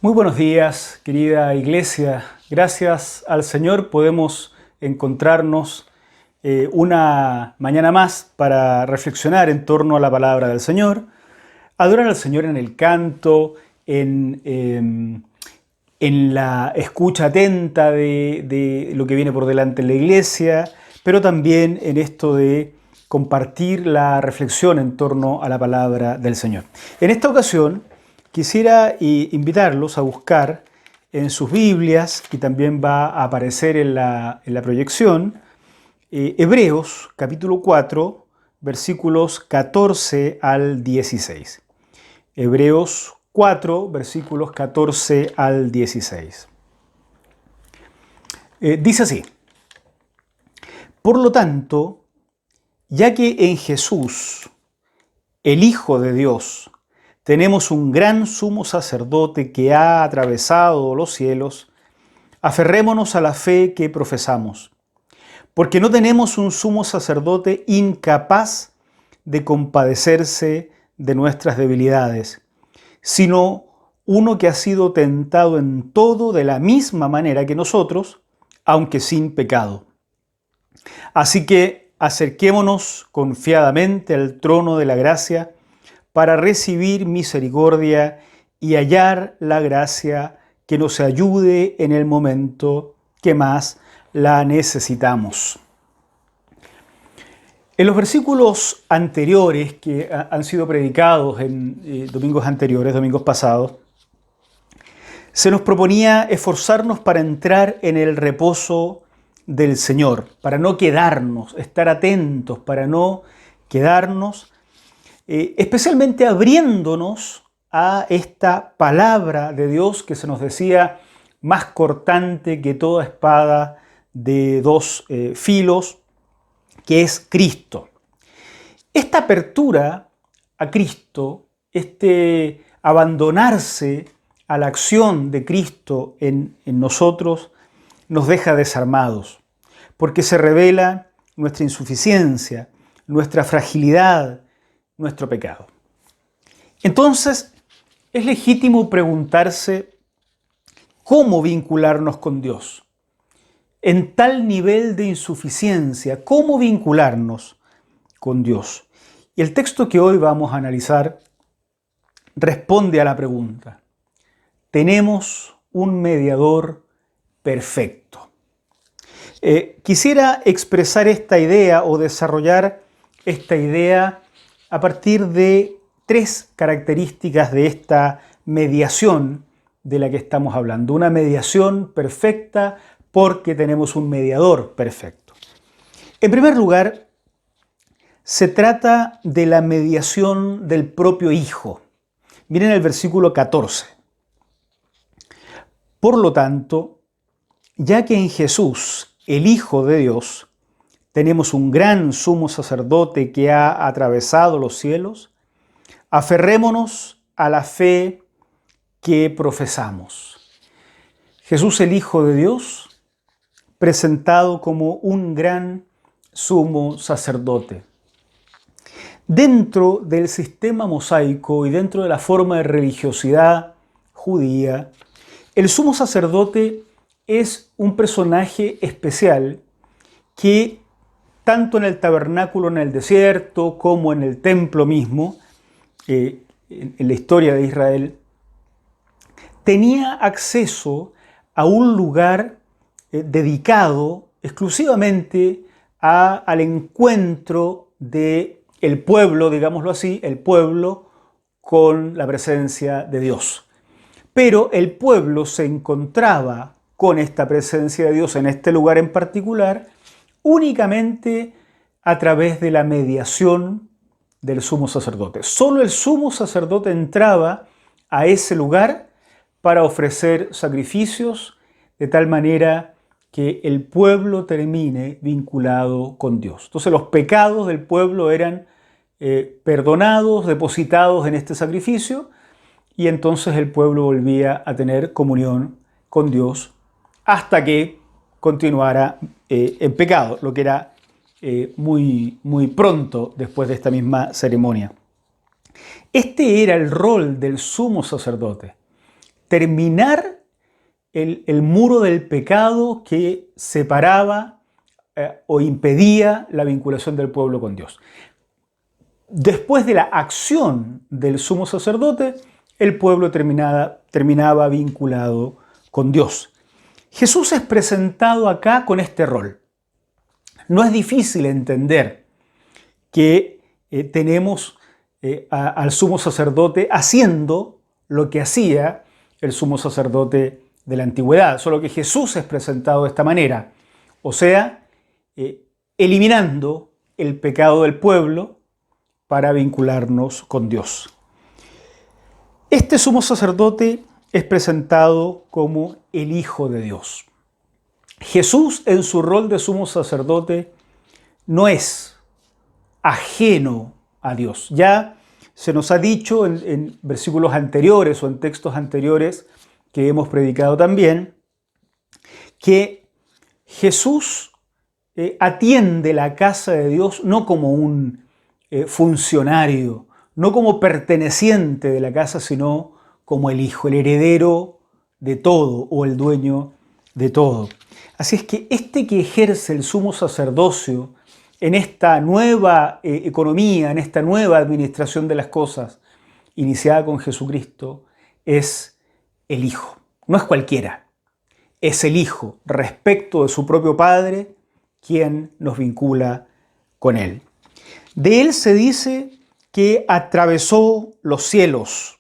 Muy buenos días, querida iglesia. Gracias al Señor podemos encontrarnos una mañana más para reflexionar en torno a la palabra del Señor, adorar al Señor en el canto, en la escucha atenta de lo que viene por delante en la iglesia, pero también en esto de compartir la reflexión en torno a la palabra del Señor. En esta ocasión quisiera invitarlos a buscar en sus Biblias, y también va a aparecer en la proyección, Hebreos capítulo 4, versículos 14 al 16. Hebreos 4, versículos 14 al 16. Dice así: Por lo tanto, ya que en Jesús, el Hijo de Dios, tenemos un gran sumo sacerdote que ha atravesado los cielos, aferrémonos a la fe que profesamos, porque no tenemos un sumo sacerdote incapaz de compadecerse de nuestras debilidades, sino uno que ha sido tentado en todo de la misma manera que nosotros, aunque sin pecado. Así que acerquémonos confiadamente al trono de la gracia para recibir misericordia y hallar la gracia que nos ayude en el momento que más la necesitamos. En los versículos anteriores que han sido predicados en domingos anteriores, domingos pasados, se nos proponía esforzarnos para entrar en el reposo del Señor, para no quedarnos, estar atentos, para no quedarnos, especialmente abriéndonos a esta palabra de Dios que se nos decía más cortante que toda espada de dos filos, que es Cristo. Esta apertura a Cristo, este abandonarse a la acción de Cristo en nosotros, nos deja desarmados, porque se revela nuestra insuficiencia, nuestra fragilidad, nuestro pecado. Entonces, es legítimo preguntarse cómo vincularnos con Dios. En tal nivel de insuficiencia, ¿cómo vincularnos con Dios? Y el texto que hoy vamos a analizar responde a la pregunta. Tenemos un mediador perfecto. Quisiera expresar esta idea o desarrollar esta idea a partir de tres características de esta mediación de la que estamos hablando. Una mediación perfecta porque tenemos un mediador perfecto. En primer lugar, se trata de la mediación del propio Hijo. Miren el versículo 14. Por lo tanto, ya que en Jesús, el Hijo de Dios, tenemos un gran sumo sacerdote que ha atravesado los cielos, aferrémonos a la fe que profesamos. Jesús, el Hijo de Dios, presentado como un gran sumo sacerdote. Dentro del sistema mosaico y dentro de la forma de religiosidad judía, el sumo sacerdote es un personaje especial que tanto en el tabernáculo en el desierto como en el templo mismo, en la historia de Israel, tenía acceso a un lugar dedicado exclusivamente al encuentro del pueblo, digámoslo así, el pueblo con la presencia de Dios. Pero el pueblo se encontraba con esta presencia de Dios en este lugar en particular únicamente a través de la mediación del sumo sacerdote. Solo el sumo sacerdote entraba a ese lugar para ofrecer sacrificios de tal manera que el pueblo termine vinculado con Dios. Entonces los pecados del pueblo eran perdonados, depositados en este sacrificio, y entonces el pueblo volvía a tener comunión con Dios hasta que continuara en pecado, lo que era muy pronto después de esta misma ceremonia. Este era el rol del sumo sacerdote: terminar el muro del pecado que separaba o impedía la vinculación del pueblo con Dios. Después de la acción del sumo sacerdote, el pueblo terminaba vinculado con Dios. Jesús es presentado acá con este rol. No es difícil entender que tenemos al sumo sacerdote haciendo lo que hacía el sumo sacerdote de la antigüedad, solo que Jesús es presentado de esta manera, o sea, eliminando el pecado del pueblo para vincularnos con Dios. Este sumo sacerdote es presentado como el Hijo de Dios. Jesús, en su rol de sumo sacerdote, no es ajeno a Dios. Ya se nos ha dicho en versículos anteriores o en textos anteriores que hemos predicado también, que Jesús atiende la casa de Dios no como un funcionario, no como perteneciente de la casa, sino como el Hijo, el heredero de todo o el dueño de todo. Así es que este que ejerce el sumo sacerdocio en esta nueva economía, en esta nueva administración de las cosas, iniciada con Jesucristo, es el Hijo. No es cualquiera, es el Hijo, respecto de su propio Padre, quien nos vincula con Él. De Él se dice que atravesó los cielos.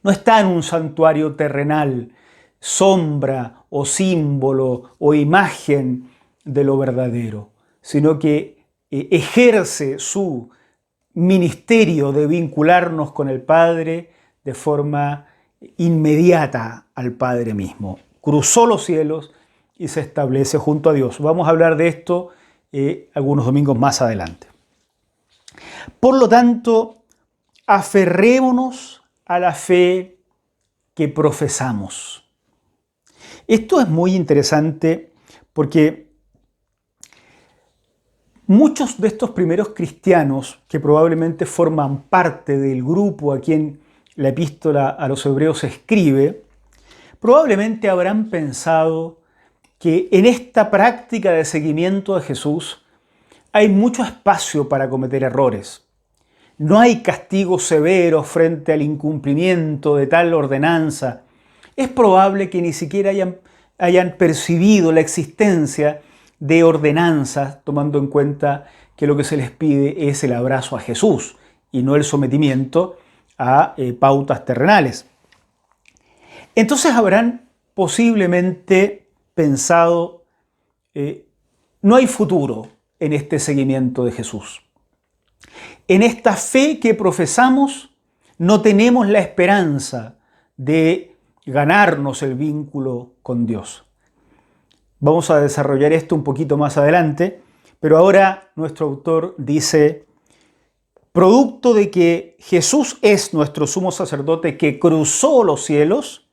No está en un santuario terrenal, sombra o símbolo o imagen de lo verdadero, sino que ejerce su ministerio de vincularnos con el Padre de forma inmediata al Padre mismo. Cruzó los cielos y se establece junto a Dios. Vamos a hablar de esto algunos domingos más adelante. Por lo tanto, aferrémonos a la fe que profesamos. Esto es muy interesante porque muchos de estos primeros cristianos que probablemente forman parte del grupo a quien la epístola a los hebreos escribe, probablemente habrán pensado que en esta práctica de seguimiento a Jesús hay mucho espacio para cometer errores. No hay castigos severos frente al incumplimiento de tal ordenanza. Es probable que ni siquiera hayan percibido la existencia de ordenanzas, tomando en cuenta que lo que se les pide es el abrazo a Jesús y no el sometimiento a pautas terrenales. Entonces habrán posiblemente pensado, no hay futuro en este seguimiento de Jesús. En esta fe que profesamos no tenemos la esperanza de ganarnos el vínculo con Dios. Vamos a desarrollar esto un poquito más adelante, pero ahora nuestro autor dice, producto de que Jesús es nuestro sumo sacerdote que cruzó los cielos,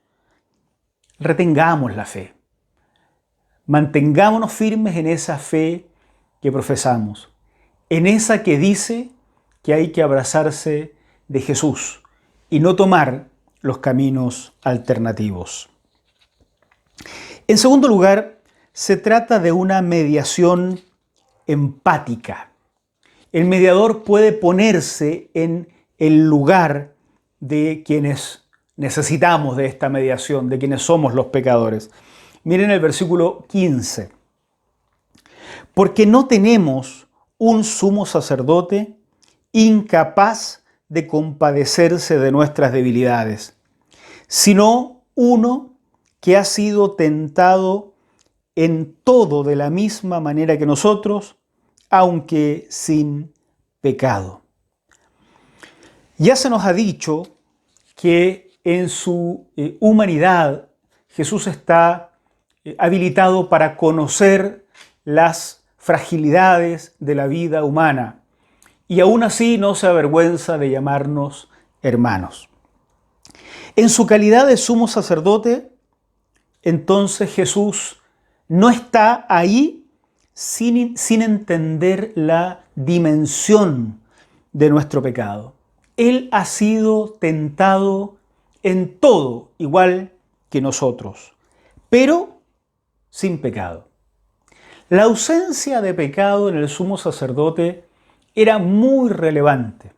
retengamos la fe. Mantengámonos firmes en esa fe que profesamos, en esa que dice que hay que abrazarse de Jesús y no tomar los caminos alternativos. En segundo lugar, se trata de una mediación empática. El mediador puede ponerse en el lugar de quienes necesitamos de esta mediación, de quienes somos los pecadores. Miren el versículo 15. Porque no tenemos un sumo sacerdote incapaz de compadecerse de nuestras debilidades, sino uno que ha sido tentado en todo de la misma manera que nosotros, aunque sin pecado. Ya se nos ha dicho que en su humanidad Jesús está habilitado para conocer las fragilidades de la vida humana y aún así no se avergüenza de llamarnos hermanos. En su calidad de sumo sacerdote, entonces Jesús no está ahí sin entender la dimensión de nuestro pecado. Él ha sido tentado en todo igual que nosotros, pero sin pecado. La ausencia de pecado en el sumo sacerdote era muy relevante.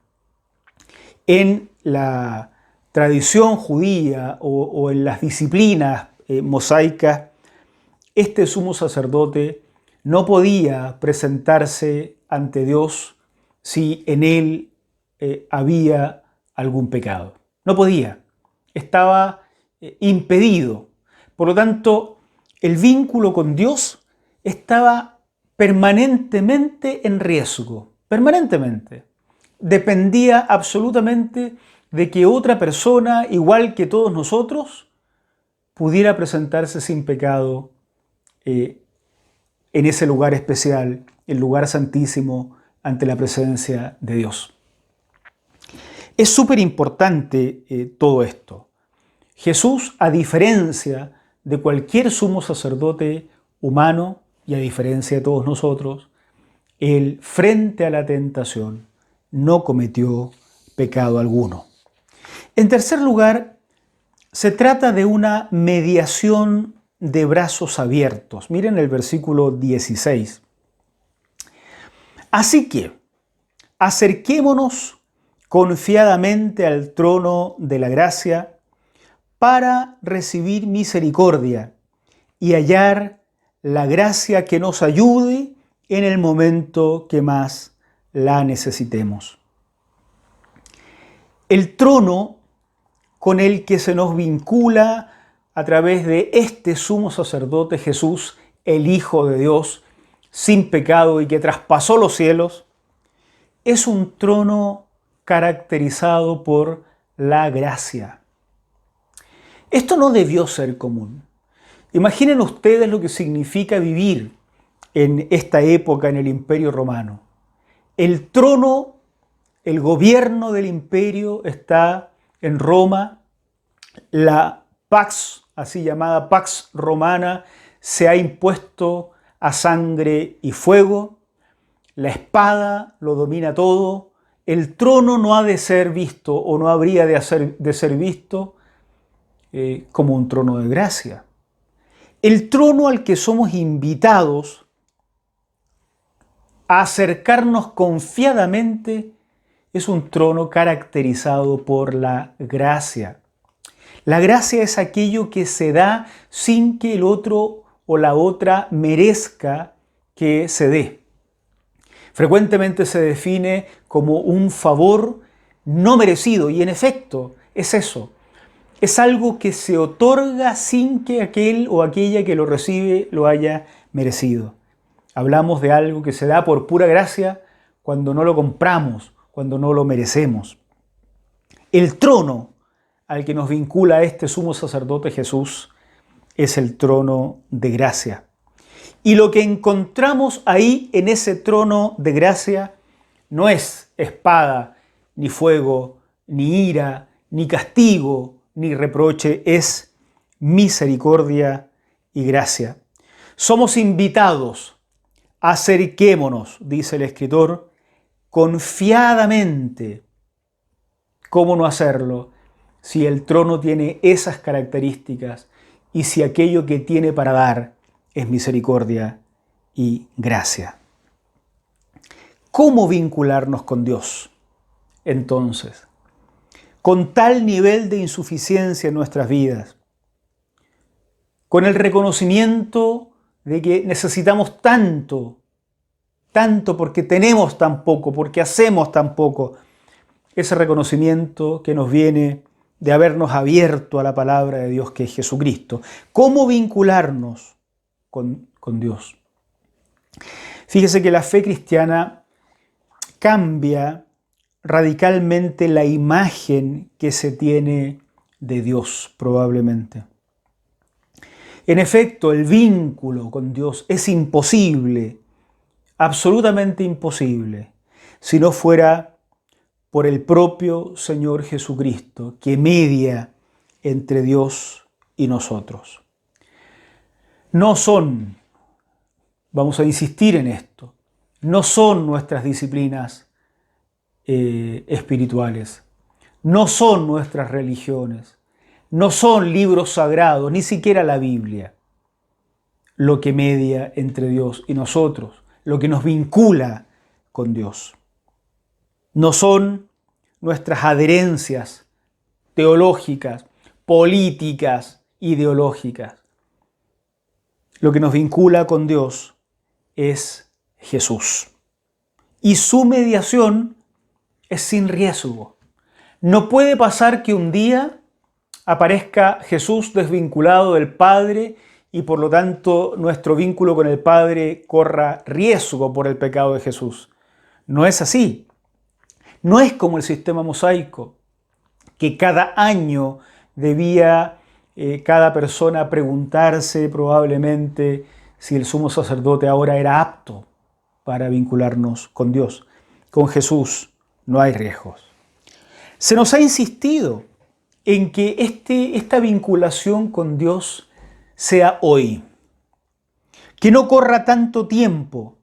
En la tradición judía o en las disciplinas mosaicas, este sumo sacerdote no podía presentarse ante Dios si en él había algún pecado. No podía, estaba impedido. Por lo tanto, el vínculo con Dios estaba permanentemente en riesgo, permanentemente. Dependía absolutamente de que otra persona, igual que todos nosotros, pudiera presentarse sin pecado en ese lugar especial, el lugar santísimo, ante la presencia de Dios. Es súper importante todo esto. Jesús, a diferencia de cualquier sumo sacerdote humano y a diferencia de todos nosotros, él, frente a la tentación, no cometió pecado alguno. En tercer lugar, se trata de una mediación de brazos abiertos. Miren el versículo 16. Así que, acerquémonos confiadamente al trono de la gracia para recibir misericordia y hallar la gracia que nos ayude en el momento que más la necesitemos. El trono con el que se nos vincula a través de este sumo sacerdote Jesús, el Hijo de Dios, sin pecado y que traspasó los cielos, es un trono caracterizado por la gracia. Esto no debió ser común. Imaginen ustedes lo que significa vivir en esta época en el Imperio Romano. El trono, el gobierno del imperio está en Roma. La Pax, así llamada Pax Romana, se ha impuesto a sangre y fuego. La espada lo domina todo. El trono no ha de ser visto o no habría de ser visto como un trono de gracia. El trono al que somos invitados a acercarnos confiadamente es un trono caracterizado por la gracia. La gracia es aquello que se da sin que el otro o la otra merezca que se dé. Frecuentemente se define como un favor no merecido y en efecto es eso. Es algo que se otorga sin que aquel o aquella que lo recibe lo haya merecido. Hablamos de algo que se da por pura gracia cuando no lo compramos, cuando no lo merecemos. El trono al que nos vincula este sumo sacerdote Jesús es el trono de gracia. Y lo que encontramos ahí en ese trono de gracia no es espada, ni fuego, ni ira, ni castigo, ni reproche, es misericordia y gracia. Somos invitados, acerquémonos, dice el escritor, confiadamente. ¿Cómo no hacerlo si el trono tiene esas características y si aquello que tiene para dar es misericordia y gracia? ¿Cómo vincularnos con Dios? Entonces, con tal nivel de insuficiencia en nuestras vidas, con el reconocimiento de que necesitamos tanto porque tenemos tan poco, porque hacemos tan poco, ese reconocimiento que nos viene de habernos abierto a la palabra de Dios que es Jesucristo. ¿Cómo vincularnos con Dios? Fíjese que la fe cristiana cambia radicalmente la imagen que se tiene de Dios, probablemente. En efecto, el vínculo con Dios es imposible, absolutamente imposible, si no fuera por el propio Señor Jesucristo, que media entre Dios y nosotros. No son, vamos a insistir en esto, no son nuestras disciplinas espirituales, no son nuestras religiones, No son libros sagrados, ni siquiera la Biblia, lo que media entre Dios y nosotros, lo que nos vincula con Dios. No son nuestras adherencias teológicas, políticas, ideológicas. Lo que nos vincula con Dios es Jesús. Y su mediación es sin riesgo. No puede pasar que un día aparezca Jesús desvinculado del Padre y por lo tanto nuestro vínculo con el Padre corra riesgo por el pecado de Jesús. No es así. No es como el sistema mosaico, que cada año debía cada persona preguntarse probablemente si el sumo sacerdote ahora era apto para vincularnos con Dios. Con Jesús no hay riesgos. Se nos ha insistido en que esta vinculación con Dios sea hoy. Que no corra tanto tiempo,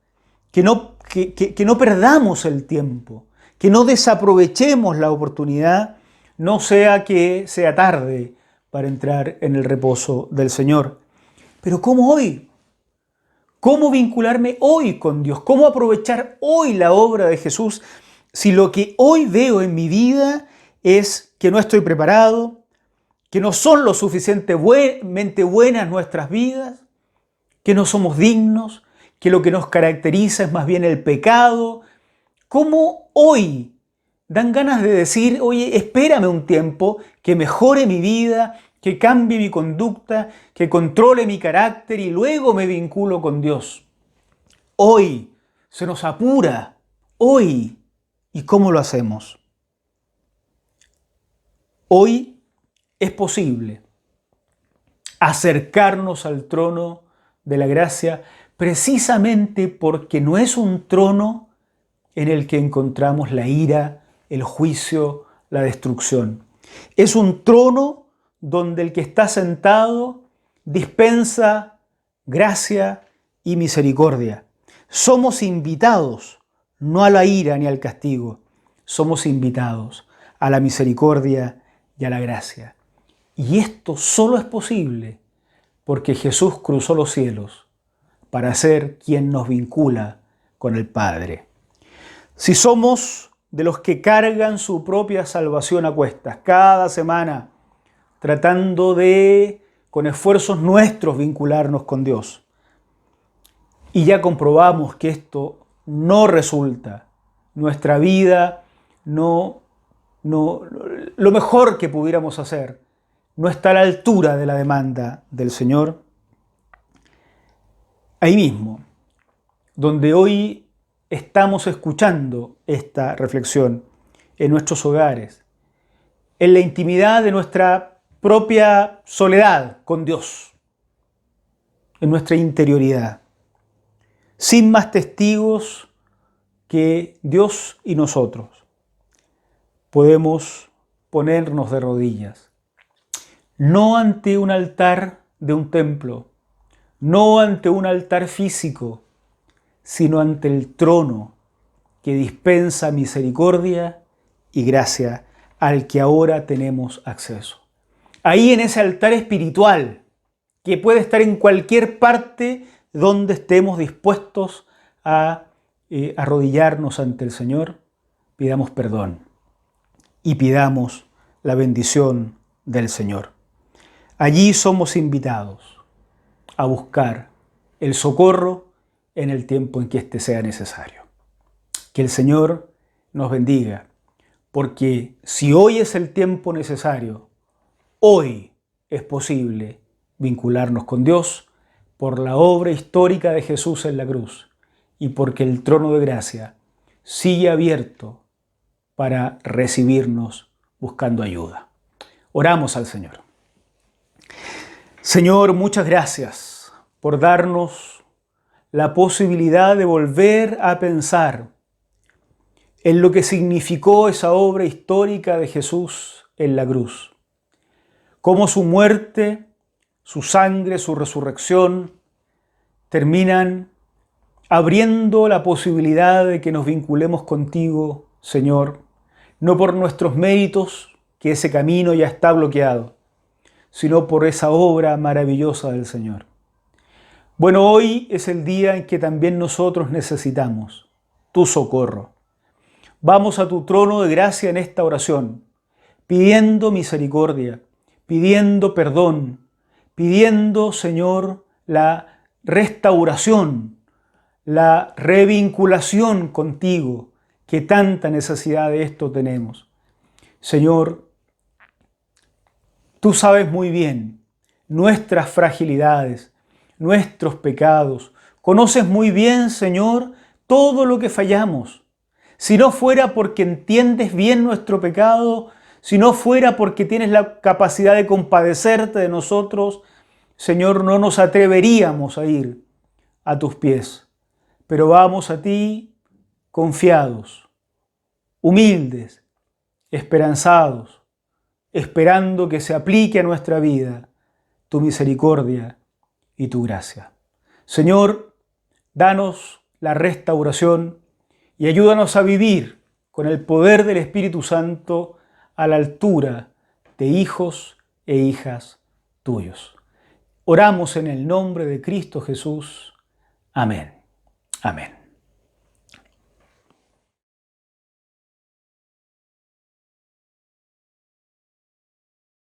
que no perdamos el tiempo, que no desaprovechemos la oportunidad, no sea que sea tarde para entrar en el reposo del Señor. Pero ¿cómo hoy? ¿Cómo vincularme hoy con Dios? ¿Cómo aprovechar hoy la obra de Jesús si lo que hoy veo en mi vida es que no estoy preparado, que no son lo suficientemente buenas nuestras vidas, que no somos dignos, que lo que nos caracteriza es más bien el pecado? ¿Cómo hoy dan ganas de decir, oye, espérame un tiempo, que mejore mi vida, que cambie mi conducta, que controle mi carácter y luego me vinculo con Dios? Hoy se nos apura, hoy. ¿Y cómo lo hacemos? Hoy es posible acercarnos al trono de la gracia precisamente porque no es un trono en el que encontramos la ira, el juicio, la destrucción. Es un trono donde el que está sentado dispensa gracia y misericordia. Somos invitados no a la ira ni al castigo, somos invitados a la misericordia y a la gracia. Y esto solo es posible porque Jesús cruzó los cielos para ser quien nos vincula con el Padre. Si somos de los que cargan su propia salvación a cuestas cada semana, tratando de, con esfuerzos nuestros, vincularnos con Dios, y ya comprobamos que esto no resulta, nuestra vida lo mejor que pudiéramos hacer no está a la altura de la demanda del Señor, ahí mismo, donde hoy estamos escuchando esta reflexión, en nuestros hogares, en la intimidad de nuestra propia soledad con Dios, en nuestra interioridad, sin más testigos que Dios y nosotros, podemos ponernos de rodillas, no ante un altar de un templo, no ante un altar físico, sino ante el trono que dispensa misericordia y gracia al que ahora tenemos acceso. Ahí en ese altar espiritual, que puede estar en cualquier parte donde estemos dispuestos a arrodillarnos ante el Señor, pidamos perdón y pidamos la bendición del Señor. Allí somos invitados a buscar el socorro en el tiempo en que éste sea necesario. Que el Señor nos bendiga, porque si hoy es el tiempo necesario, hoy es posible vincularnos con Dios por la obra histórica de Jesús en la cruz y porque el trono de gracia sigue abierto para recibirnos buscando ayuda. Oramos al Señor. Señor, muchas gracias por darnos la posibilidad de volver a pensar en lo que significó esa obra histórica de Jesús en la cruz. Cómo su muerte, su sangre, su resurrección terminan abriendo la posibilidad de que nos vinculemos contigo, Señor, no por nuestros méritos, que ese camino ya está bloqueado, sino por esa obra maravillosa del Señor. Bueno, hoy es el día en que también nosotros necesitamos tu socorro. Vamos a tu trono de gracia en esta oración, pidiendo misericordia, pidiendo perdón, pidiendo, Señor, la restauración, la revinculación contigo, que tanta necesidad de esto tenemos. Señor, tú sabes muy bien nuestras fragilidades, nuestros pecados. Conoces muy bien, Señor, todo lo que fallamos. Si no fuera porque entiendes bien nuestro pecado, si no fuera porque tienes la capacidad de compadecerte de nosotros, Señor, no nos atreveríamos a ir a tus pies. Pero vamos a ti confiados, humildes, esperanzados, esperando que se aplique a nuestra vida tu misericordia y tu gracia. Señor, danos la restauración y ayúdanos a vivir con el poder del Espíritu Santo a la altura de hijos e hijas tuyos. Oramos en el nombre de Cristo Jesús. Amén. Amén.